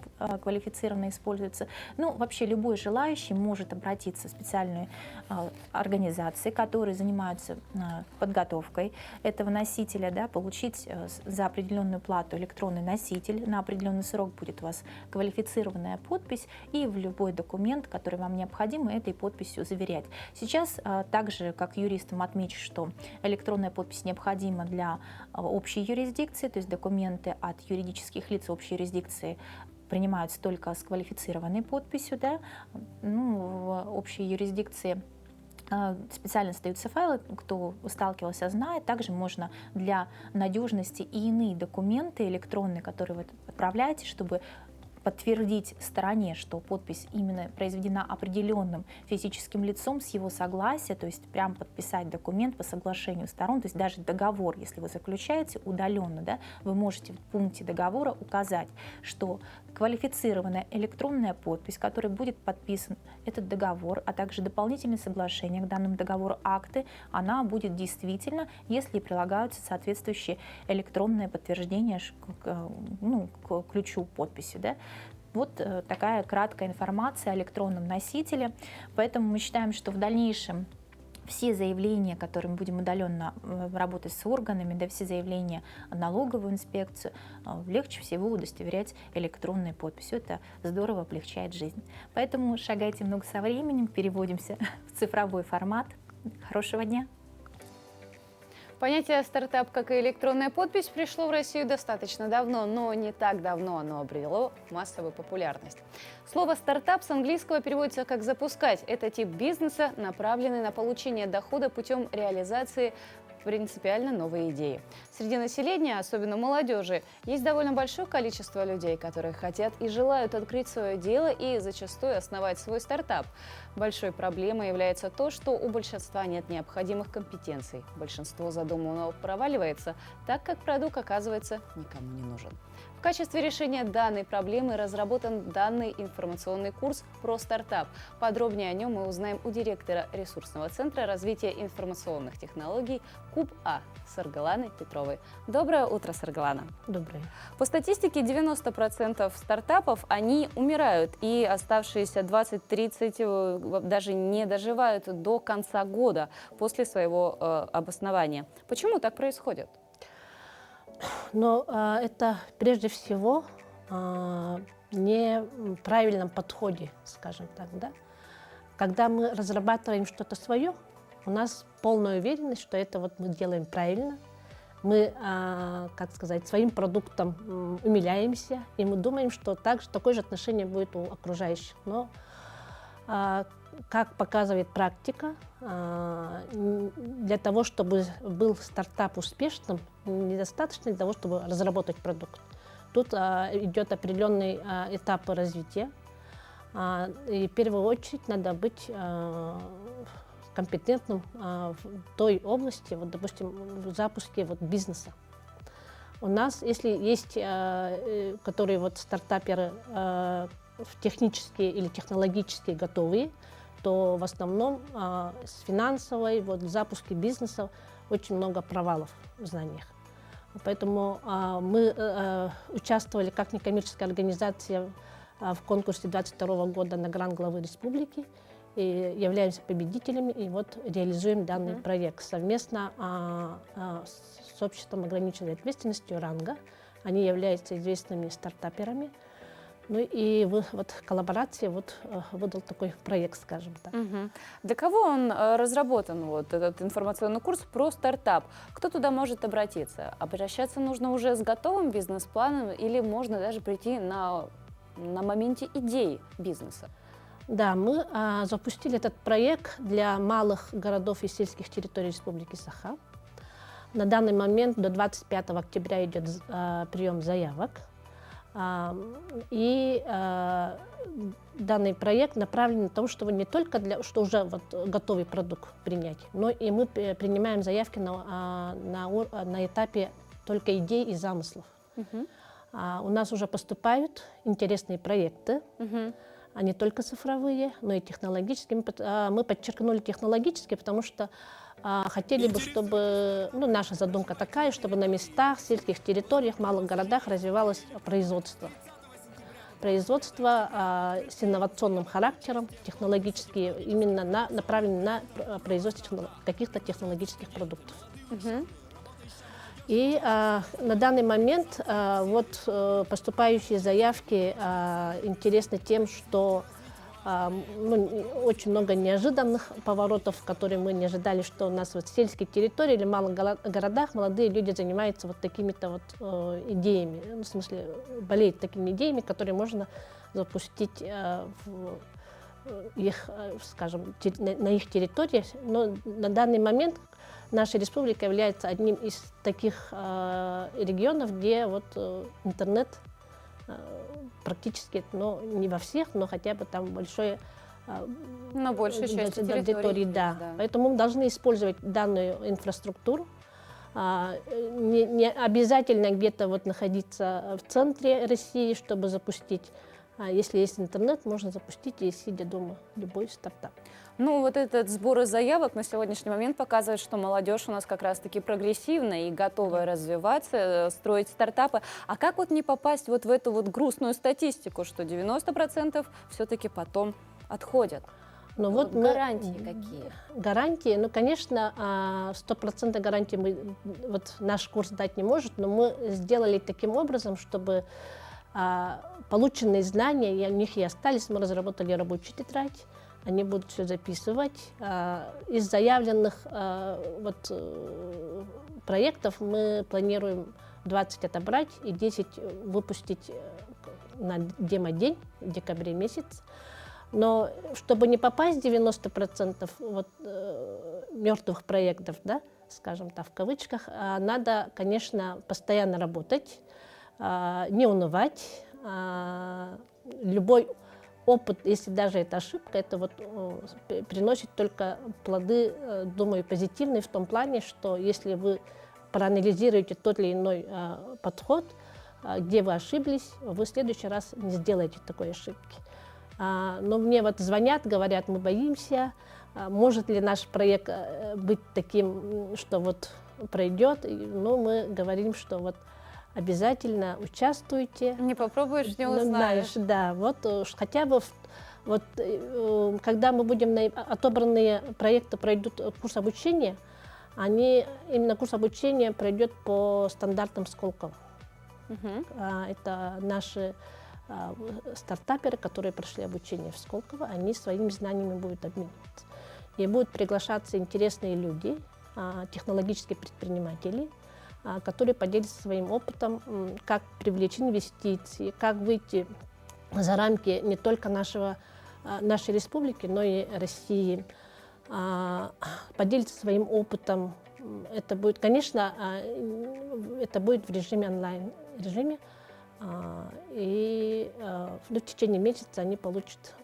квалифицированно используется. Вообще любой желающий может обратиться в специальные организации, которые занимаются подготовкой этого носителя, да, получить за определенную плату электронный носитель, на определенный срок будет у вас квалифицированная подпись, и в любой документ, который вам необходим, этой подписью заверять. Сейчас также, как юристам, отмечу, что электронная подпись необходима для общей юрисдикции, то есть документы от юридических лиц общей юрисдикции принимаются только с квалифицированной подписью, да, ну, в общей юрисдикции специально создаются файлы, кто сталкивался, знает. Также можно для надежности и иные документы электронные, которые вы отправляете, чтобы подтвердить стороне, что подпись именно произведена определенным физическим лицом с его согласия, то есть прям подписать документ по соглашению сторон, то есть даже договор, если вы заключаете удаленно, да, вы можете в пункте договора указать, что квалифицированная электронная подпись, которой будет подписан этот договор, а также дополнительные соглашения к данному договору, акты, она будет действительно, если прилагаются соответствующие электронные подтверждения к ключу подписи. Да. Вот такая краткая информация о электронном носителе. Поэтому мы считаем, что в дальнейшем все заявления, которые мы будем удаленно работать с органами, да, все заявления в налоговую инспекцию, легче всего удостоверять электронной подписью. Это здорово облегчает жизнь. Поэтому шагайте много со временем, переводимся в цифровой формат. Хорошего дня! Понятие «стартап», как и электронная подпись, пришло в Россию достаточно давно, но не так давно оно обрело массовую популярность. Слово «стартап» с английского переводится как «запускать». Это тип бизнеса, направленный на получение дохода путем реализации принципиально новые идеи. Среди населения, особенно молодежи, есть довольно большое количество людей, которые хотят и желают открыть свое дело и зачастую основать свой стартап. Большой проблемой является то, что у большинства нет необходимых компетенций. Большинство задуманного проваливается, так как продукт оказывается никому не нужен. В качестве решения данной проблемы разработан данный информационный курс про стартап. Подробнее о нем мы узнаем у директора ресурсного центра развития информационных технологий КУБ-А Саргаланы Петровой. Доброе утро, Саргалана. Доброе. По статистике 90% стартапов, они умирают, и оставшиеся 20-30 даже не доживают до конца года после своего обоснования. Почему так происходит? Но это прежде всего неправильном подходе, скажем так, да? Когда мы разрабатываем что-то свое, у нас полная уверенность, что это вот мы делаем правильно. Мы, как сказать, своим продуктом умиляемся, и мы думаем, что такое же отношение будет у окружающих. Но, как показывает практика, для того, чтобы был стартап успешным, недостаточно для того, чтобы разработать продукт. Тут идет определенный этап развития. И в первую очередь надо быть компетентным в той области, вот, допустим, в запуске вот, бизнеса. У нас, если есть, которые вот, стартаперы технические или технологически готовые, то в основном с финансовой, вот, в запуске бизнеса очень много провалов в знаниях. Поэтому мы участвовали как некоммерческая организация в конкурсе 2022 года на грант главы республики и являемся победителями, и вот реализуем данный проект совместно с обществом ограниченной ответственностью «Ранга». Они являются известными стартаперами. Ну и вот коллаборация выдал такой проект, скажем так. Угу. Для кого он разработан, вот этот информационный курс про стартап? Кто туда может обратиться? Обращаться нужно уже с готовым бизнес-планом или можно даже прийти на моменте идеи бизнеса? Да, мы запустили этот проект для малых городов и сельских территорий Республики Саха. На данный момент до 25 октября идет прием заявок. И данный проект направлен на то, чтобы не только что уже вот готовый продукт принять, но и мы принимаем заявки на этапе только идей и замыслов. У нас уже поступают интересные проекты, а не только цифровые, но и технологические. Мы подчеркнули технологические, потому что хотели бы, чтобы, наша задумка такая, чтобы на местах, сельских территориях, малых городах развивалось производство. Производство с инновационным характером, технологические, именно направленное на производство каких-то технологических продуктов. И на данный момент поступающие заявки интересны тем, что очень много неожиданных поворотов, которые мы не ожидали, что у нас вот в сельской территории или малых городах молодые люди занимаются вот такими-то вот идеями, ну, в смысле болеют такими идеями, которые можно запустить скажем, на их территории. Но на данный момент наша республика является одним из таких регионов, где вот интернет практически, не во всех, но хотя бы там большое На большей части территории. Да. Поэтому мы должны использовать данную инфраструктуру. Не обязательно где-то вот находиться в центре России, чтобы запустить. Если есть интернет, можно запустить и сидя дома любой стартап. Ну, вот этот сбор заявок на сегодняшний момент показывает, что молодежь у нас как раз-таки прогрессивная и готовая развиваться, строить стартапы. А как вот не попасть вот в эту вот грустную статистику, что 90% все-таки потом отходят? Ну, вот гарантии какие? Гарантии, конечно, 100% гарантии вот наш курс дать не может, но мы сделали таким образом, чтобы полученные знания, и у них и остались, мы разработали рабочую тетрадь, они будут все записывать. Из заявленных проектов мы планируем 20 отобрать и 10 выпустить на демо-день в декабре месяц. Но чтобы не попасть в 90% мертвых проектов, да, скажем так, в кавычках, надо, конечно, постоянно работать, не унывать. Любой опыт, если даже это ошибка, это вот приносит только плоды, думаю, позитивные в том плане, что если вы проанализируете тот или иной подход, где вы ошиблись, вы в следующий раз не сделаете такой ошибки. Но мне вот звонят, говорят, мы боимся, может ли наш проект быть таким, что вот пройдет. Но мы говорим, что вот обязательно участвуйте. Не попробуешь, не узнаешь. Да, вот хотя бы когда мы будем отобранные проекты пройдут курс обучения, именно курс обучения пройдет по стандартам Сколково. Это наши стартаперы, которые прошли обучение в Сколково, они своими знаниями будут обмениваться. И будут приглашаться интересные люди, технологические предприниматели, которые поделятся своим опытом, как привлечь инвестиции, как выйти за рамки не только нашей республики, но и России, поделиться своим опытом. Это будет, конечно, это будет в режиме онлайн-режиме, и в течение месяца они получат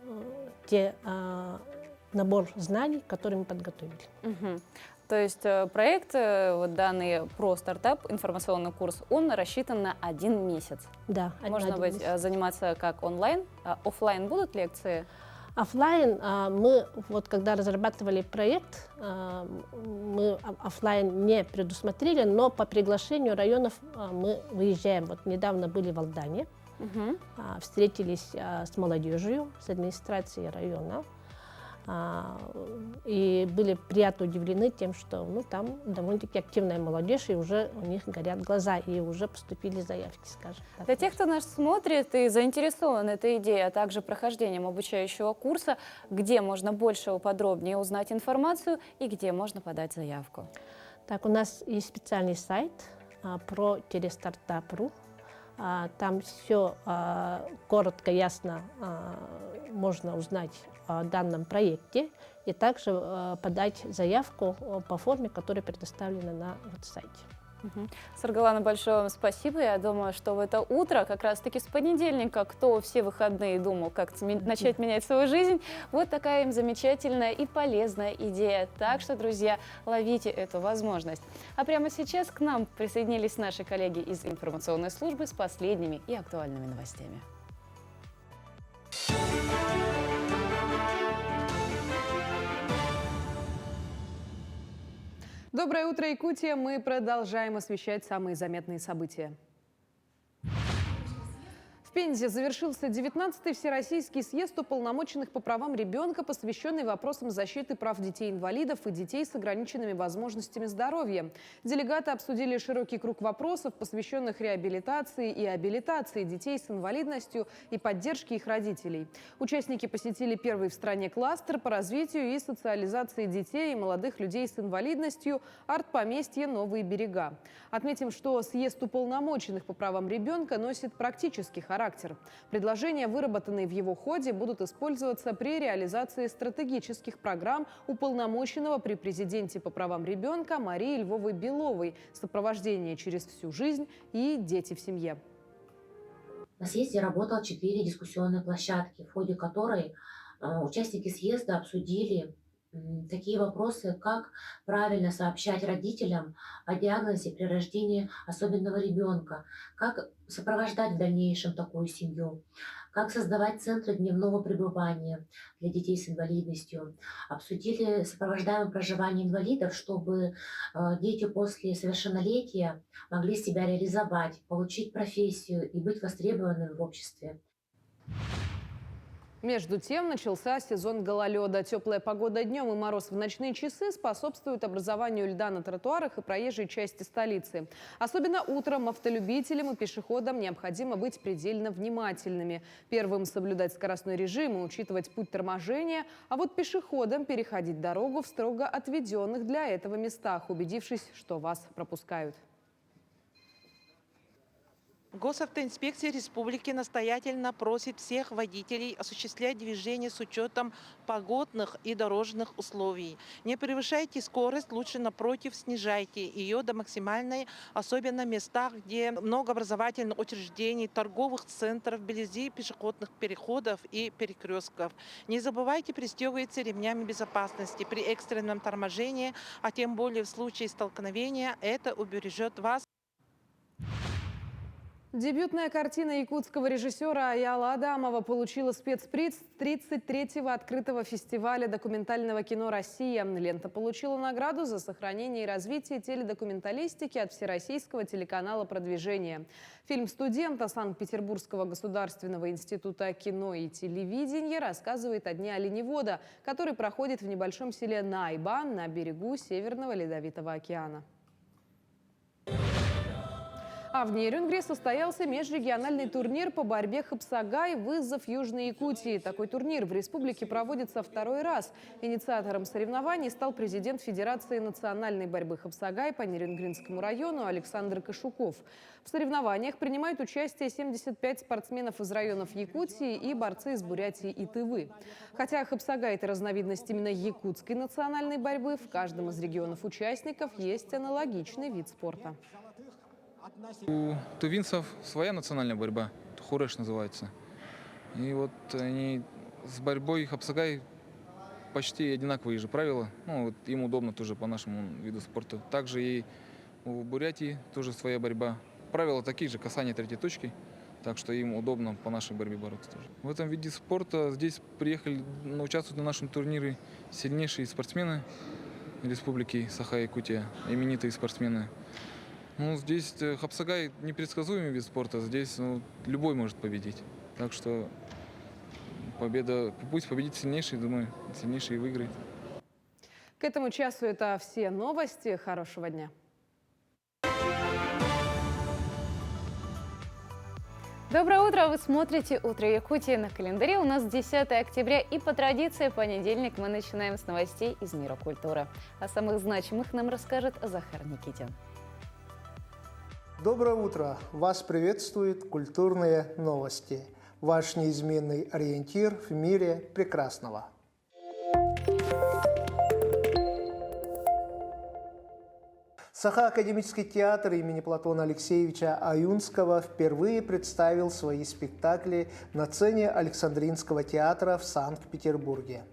набор знаний, которые мы подготовили. То есть проект, вот данный про стартап, информационный курс, он рассчитан на 1 месяц. Да, можно быть заниматься как онлайн, офлайн будут лекции? Офлайн мы, вот когда разрабатывали проект, мы офлайн не предусмотрели, но по приглашению районов мы выезжаем. Вот недавно были в Алдане, встретились с молодежью, с администрацией района. И были приятно удивлены тем, что там довольно-таки активная молодежь, и уже у них горят глаза, и уже поступили заявки, скажем так. Для тех, кто нас смотрит и заинтересован этой идеей, а также прохождением обучающего курса, где можно больше и подробнее узнать информацию и где можно подать заявку? Так, у нас есть специальный сайт pro-startup.ru. Там все коротко, ясно можно узнать о данном проекте и также подать заявку по форме, которая предоставлена на сайте. Саргалана, большое вам спасибо. Я думаю, что в это утро, как раз-таки с понедельника, кто все выходные думал, как начать менять свою жизнь, вот такая им замечательная и полезная идея. Так что, друзья, ловите эту возможность. А прямо сейчас к нам присоединились наши коллеги из информационной службы с последними и актуальными новостями. Доброе утро, Якутия! Мы продолжаем освещать самые заметные события. В Пензе завершился 19-й Всероссийский съезд уполномоченных по правам ребенка, посвященный вопросам защиты прав детей-инвалидов и детей с ограниченными возможностями здоровья. Делегаты обсудили широкий круг вопросов, посвященных реабилитации и абилитации детей с инвалидностью и поддержке их родителей. Участники посетили первый в стране кластер по развитию и социализации детей и молодых людей с инвалидностью «Арт-поместье Новые берега». Отметим, что съезд уполномоченных по правам ребенка носит практический характер. Предложения, выработанные в его ходе, будут использоваться при реализации стратегических программ уполномоченного при президенте по правам ребенка Марии Львовой-Беловой «Сопровождение через всю жизнь» и «Дети в семье». На съезде работало 4 дискуссионные площадки, в ходе которой участники съезда обсудили такие вопросы, как правильно сообщать родителям о диагнозе при рождении особенного ребенка, как сопровождать в дальнейшем такую семью, как создавать центры дневного пребывания для детей с инвалидностью. Обсудили сопровождаемое проживание инвалидов, чтобы дети после совершеннолетия могли себя реализовать, получить профессию и быть востребованными в обществе. Между тем начался сезон гололеда. Теплая погода днем и мороз в ночные часы способствуют образованию льда на тротуарах и проезжей части столицы. Особенно утром автолюбителям и пешеходам необходимо быть предельно внимательными. Первым соблюдать скоростной режим и учитывать путь торможения, а вот пешеходам переходить дорогу в строго отведенных для этого местах, убедившись, что вас пропускают. Госавтоинспекция республики настоятельно просит всех водителей осуществлять движение с учетом погодных и дорожных условий. Не превышайте скорость, лучше напротив снижайте ее до максимальной, особенно в местах, где много образовательных учреждений, торговых центров, вблизи пешеходных переходов и перекрестков. Не забывайте пристегиваться ремнями безопасности при экстренном торможении, а тем более в случае столкновения. Это убережет вас. Дебютная картина якутского режиссера Аяла Адамова получила спецприз 33-го открытого фестиваля документального кино «Россия». Лента получила награду за сохранение и развитие теледокументалистики от Всероссийского телеканала «Продвижение». Фильм студента Санкт-Петербургского государственного института кино и телевидения рассказывает о дне оленевода, который проходит в небольшом селе Найбан на берегу Северного Ледовитого океана. А в Нерюнгри состоялся межрегиональный турнир по борьбе «Хапсагай. Вызов Южной Якутии». Такой турнир в республике проводится второй раз. Инициатором соревнований стал президент Федерации национальной борьбы «Хапсагай» по Нерюнгринскому району Александр Кашуков. В соревнованиях принимают участие 75 спортсменов из районов Якутии и борцы из Бурятии и Тывы. Хотя «Хапсагай» – это разновидность именно якутской национальной борьбы, в каждом из регионов участников есть аналогичный вид спорта. У тувинцев своя национальная борьба, хуреш называется. И вот они с борьбой хапсагай почти одинаковые же правила. Ну, вот им удобно тоже по нашему виду спорта. Также и у Бурятии тоже своя борьба. Правила такие же, касание третьей точки. Так что им удобно по нашей борьбе бороться тоже. В этом виде спорта здесь приехали участвовать на нашем турнире сильнейшие спортсмены республики Саха-Якутия, именитые спортсмены. Ну, здесь хапсагай непредсказуемый вид спорта, здесь любой может победить. Так что победа, пусть победит сильнейший, думаю, сильнейший и выиграет. К этому часу это все новости. Хорошего дня. Доброе утро! Вы смотрите «Утро Якутии». На календаре у нас 10 октября, и по традиции понедельник мы начинаем с новостей из мира культуры. О самых значимых нам расскажет Захар Никитин. Доброе утро! Вас приветствуют культурные новости. Ваш неизменный ориентир в мире прекрасного. Саха-академический театр имени Платона Алексеевича Аюнского впервые представил свои спектакли на сцене Александринского театра в Санкт-Петербурге.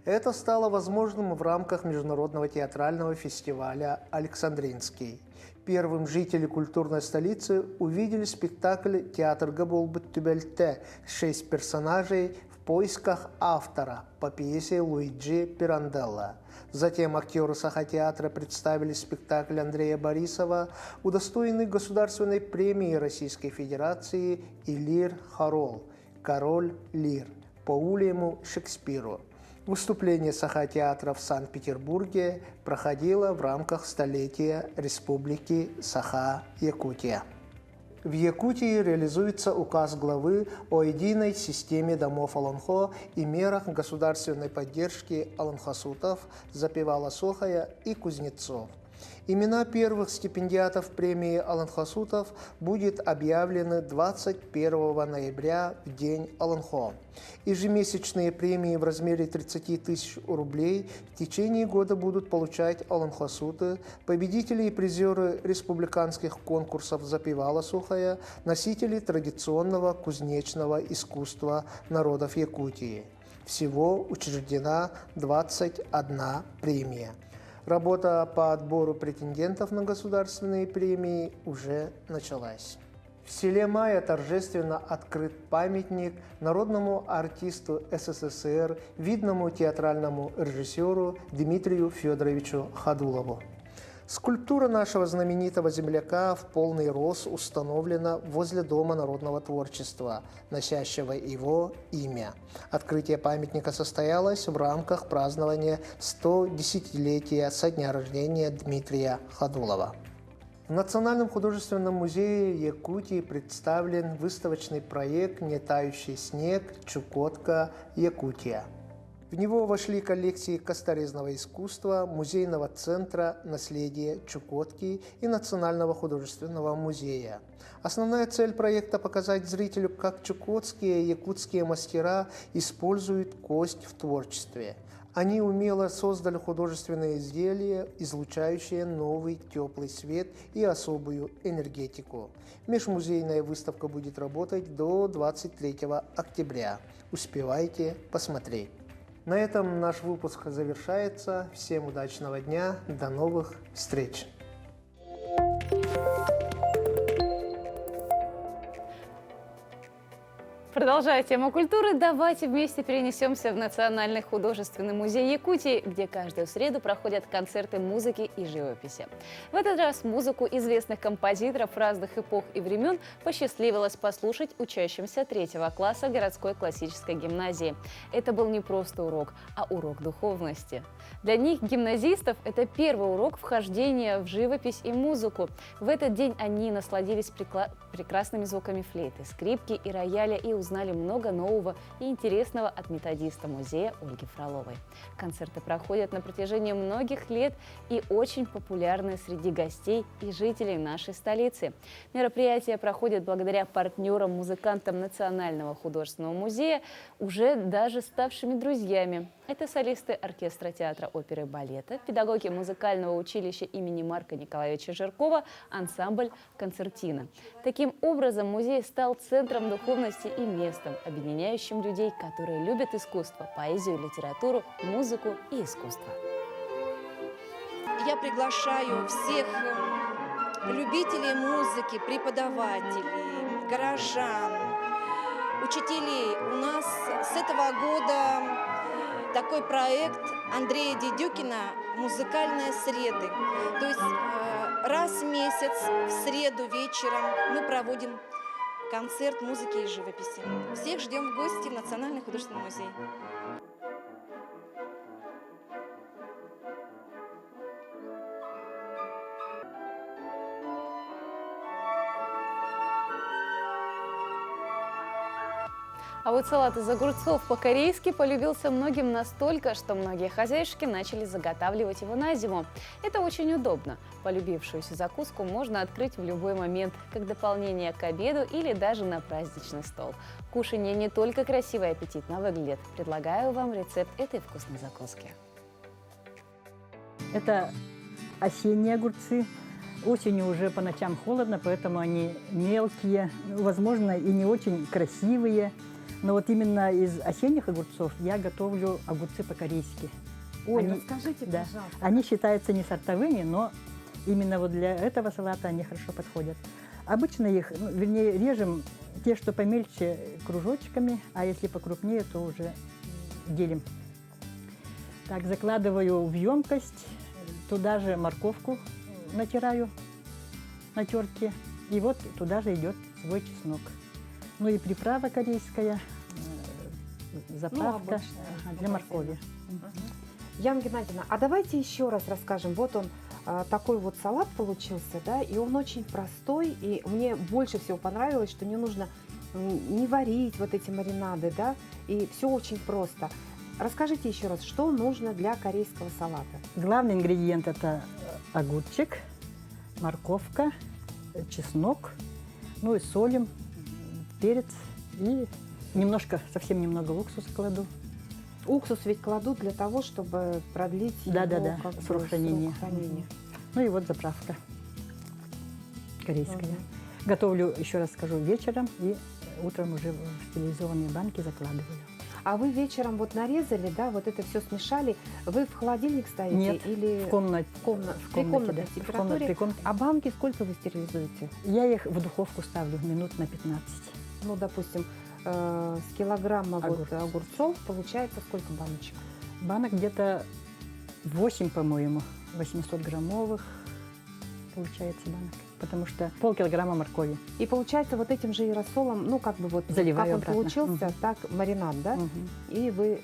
Это стало возможным в рамках международного театрального фестиваля «Александринский». Первым жители культурной столицы увидели спектакль «Театр Габолбыттюбельте» 6 персонажей в «В поисках автора» по пьесе Луиджи Пиранделло. Затем актеры Саха-театра представили спектакль Андрея Борисова, удостоенный Государственной премии Российской Федерации «Илир Харол» «Король Лир» по Уильяму Шекспиру. Выступление Саха-театра в Санкт-Петербурге проходило в рамках столетия Республики Саха-Якутия. В Якутии реализуется указ главы о единой системе домов Аланхо и мерах государственной поддержки аланхасутов, Запевала-Сохая и кузнецов. Имена первых стипендиатов премии аланхасутов будут объявлены 21 ноября в День Аланхо. Ежемесячные премии в размере 30 тысяч рублей в течение года будут получать аланхасуты, победители и призеры республиканских конкурсов Запевала-Сухая, носители традиционного кузнечного искусства народов Якутии. Всего учреждена 21 премия. Работа по отбору претендентов на государственные премии уже началась. В селе Майя торжественно открыт памятник народному артисту СССР, видному театральному режиссеру Дмитрию Федоровичу Ходулову. Скульптура нашего знаменитого земляка в полный рост установлена возле Дома народного творчества, носящего его имя. Открытие памятника состоялось в рамках празднования 110-летия со дня рождения Дмитрия Ходулова. В Национальном художественном музее Якутии представлен выставочный проект «Нетающий снег. Чукотка. Якутия». В него вошли коллекции косторезного искусства, музейного центра «Наследие Чукотки» и Национального художественного музея. Основная цель проекта – показать зрителю, как чукотские и якутские мастера используют кость в творчестве. Они умело создали художественные изделия, излучающие новый теплый свет и особую энергетику. Межмузейная выставка будет работать до 23 октября. Успевайте посмотреть. На этом наш выпуск завершается. Всем удачного дня. До новых встреч. Продолжая тему культуры, давайте вместе перенесемся в Национальный художественный музей Якутии, где каждую среду проходят концерты музыки и живописи. В этот раз музыку известных композиторов разных эпох и времен посчастливилось послушать учащимся 3-го класса городской классической гимназии. Это был не просто урок, а урок духовности. Для них, гимназистов, это первый урок вхождения в живопись и музыку. В этот день они насладились прекрасными звуками флейты, скрипки и рояля и узнали много нового и интересного от методиста музея Ольги Фроловой. Концерты проходят на протяжении многих лет и очень популярны среди гостей и жителей нашей столицы. Мероприятия проходят благодаря партнерам, музыкантам Национального художественного музея, уже даже ставшими друзьями. Это солисты оркестра театра оперы и балета, педагоги музыкального училища имени Марка Николаевича Жиркова, ансамбль «Концертина». Таким образом, музей стал центром духовности и местом, объединяющим людей, которые любят искусство, поэзию, литературу, музыку и искусство. Я приглашаю всех любителей музыки, преподавателей, горожан, учителей. У нас с этого года такой проект Андрея Дедюкина «Музыкальные среды». То есть раз в месяц, в среду вечером мы проводим концерт музыки и живописи. Всех ждем в гости в Национальный художественный музей. А вот салат из огурцов по-корейски полюбился многим настолько, что многие хозяюшки начали заготавливать его на зиму. Это очень удобно. Полюбившуюся закуску можно открыть в любой момент, как дополнение к обеду или даже на праздничный стол. Кушанье не только красиво и аппетитно выглядит. Предлагаю вам рецепт этой вкусной закуски. Это осенние огурцы. Осенью уже по ночам холодно, поэтому они мелкие, возможно, и не очень красивые. Но вот именно из осенних огурцов я готовлю огурцы по-корейски. Ой, расскажите, да, пожалуйста. Они считаются не сортовыми, но именно вот для этого салата они хорошо подходят. Обычно их, вернее, режем Те, что помельче, кружочками, а если покрупнее, то уже делим. Так, закладываю в емкость, туда же морковку натираю на терке, и вот туда же идет свой чеснок. Ну и приправа корейская, заправка для моркови. Яна Геннадьевна, а давайте еще раз расскажем. Вот он, такой вот салат получился, да, и он очень простой, и мне больше всего понравилось, что не нужно не варить вот эти маринады, да, и все очень просто. Расскажите еще раз, что нужно для корейского салата? Главный ингредиент – это огурчик, морковка, чеснок, ну и солим, перец и немножко, совсем немного уксуса кладу. Уксус ведь кладут для того, чтобы продлить его срок хранения. Ну и вот заправка корейская. Готовлю, еще раз скажу, вечером и утром уже в стерилизованные банки закладываю. А вы вечером вот нарезали, да, вот это все смешали, вы в холодильник ставите? Нет, или в комнате. При комнатной температуре? А банки сколько вы стерилизуете? Я их в духовку ставлю минут на 15. Ну, допустим, с килограмма огурцов получается сколько баночек? Банок где-то 8, по-моему, 800-граммовых получается банок. Потому что полкилограмма моркови. И получается вот этим же и рассолом, ну как бы вот заливаю как он обратно. Получился, так маринад, да? И вы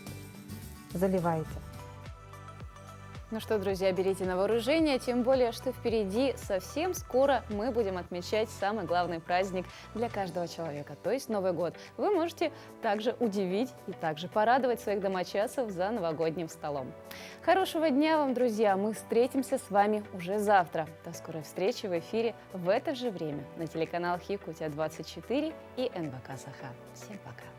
заливаете. Ну что, друзья, берите на вооружение, тем более, что впереди совсем скоро мы будем отмечать самый главный праздник для каждого человека, то есть Новый год. Вы можете также удивить и также порадовать своих домочадцев за новогодним столом. Хорошего дня вам, друзья! Мы встретимся с вами уже завтра. До скорой встречи в эфире в это же время на телеканалах Якутия 24 и НБК Саха. Всем пока!